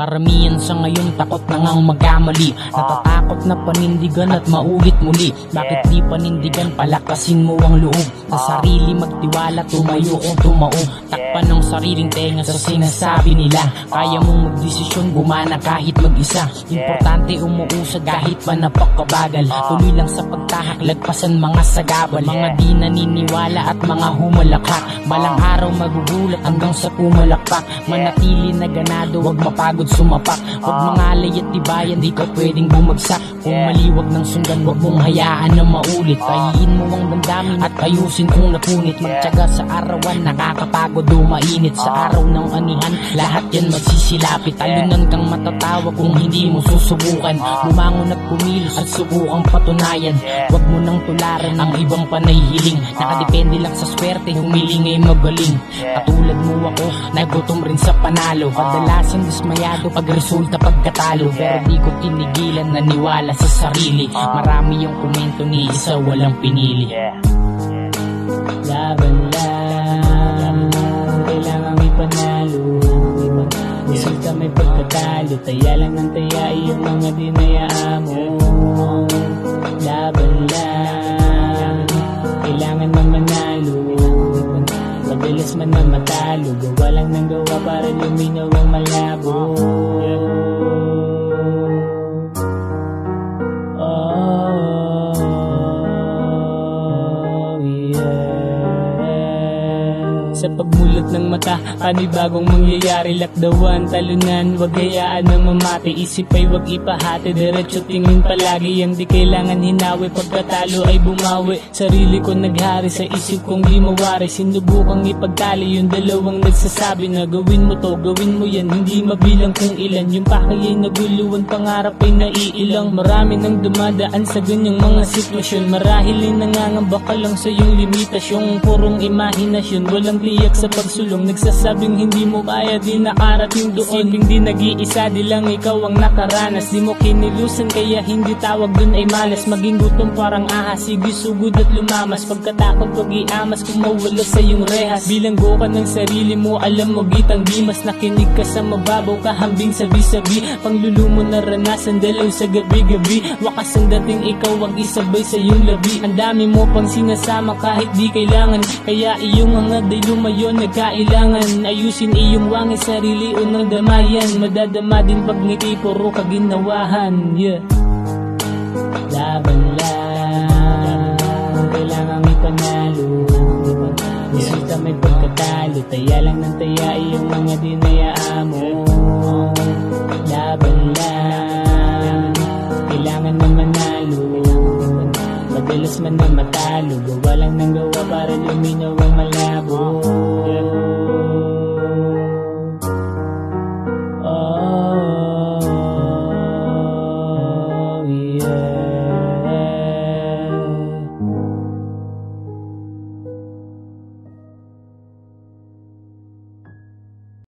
karamihan sa ngayon takot na ngang magkamali. Natatakot na panindigan at maulit muli. Bakit di panindigan, palakasin mo ang loob na sarili, magtiwala, tumayo o tumaob. Takpan ng sariling tenga sa sinasabi nila. Kaya mong magdesisyon, gumana kahit mag-isa. Importante umuusad kahit pa napakabagal. Tuloy lang sa pagtahak, lagpasan mga sagabal. Mga di naniniwala at mga humalakhak. Balang araw magugulat hanggang sa pumalakpak. Manatili na ganado, wag mapagod sumapak. Wag mangalay at tibayan, di ka pwedeng bumagsak. Kung maliwag ng sundan, wag mong hayaan na maulit. Pahiin mo ang damdamin at ayusin kung napunit. Magtyaga sa arawan, nakakapagod o mainit. Sa araw ng anihan, lahat yan magsisilapit. Talunan kang matatawag kung hindi mo susubukan. Bumangon at kumilos at subukang patunayan. Wag mo nang tularan ang ibang panayhiling. Nakadepende lang sa swerte, humiling ay magaling. Katulad mo ako, nagutom rin sa panalo. Kadalasan dismayado pag resulta pagkatalo. Pero di ko tinigilan, naniwala sa sarili. Marami yung komento ni isa, walang pinili. Laban lang, kailangan may panalo. Resulta may pagkatalo. Taya lang ng taya yung mga dinayaan mo. Laban lang, kailangan man manalo. Madalas man na matalo. Gawa lang ng gawa para luminaw ang malabo. Sa pagmulat ng mata, panibagong mangyayari. Lakdawan, talunan, wag hayaan ng mamati. Isip ay wag ipahati, diretso tingin palagi. Ang di kailangan hinawi, pagkatalo ay bumawi. Sarili ko naghari, sa isip kong di mawari. Sinubukang ipagtali yung dalawang nagsasabi na gawin mo to, gawin mo yan. Hindi mabilang kung ilan, yung pakay ay naguluhan, pangarap ay naiilang. Marami nang dumadaan sa ganyang mga sitwasyon. Marahil ay nangangamba ka lang sa iyong limitasyon. Purong imahinasyon, walang tiyak sa pagsulong. Nagsasabing hindi mo kaya, di nakarating doon. Isiping di nag-iisa, di lang ikaw ang nakaranas. Di mo kinilusan kaya hindi tawag dun ay malas. Maging gutom parang ahas, sige sugod at lumamas. Pagkatakot wag iamas kung mawala sa iyong rehas. Bilanggo ka ng sarili mo, alam mo gitang dimas. Nakinig ka sa mababaw, kahambing sabi-sabi. Panglulumo na ranasan, dalaw sa gabi-gabi. Wakas ang dating ikaw ang isabay sa iyong labi. Ang dami mo pang sinasama kahit di kailangan. Kaya iyong hangad ay lumayo, nagkailangan. Ayusin iyong wangis, sarili unang damayan. Madadama din pag ngiti, puro kaginawahan. Yeah. Laban lang, kailangan may panalo. Resulta may pagkatalo. Taya lang ng taya iyong mga dinayaan mo. Laban lang, kailangan na manalo. Madalas man na matalo. Gawa lang ng gawa para luminaw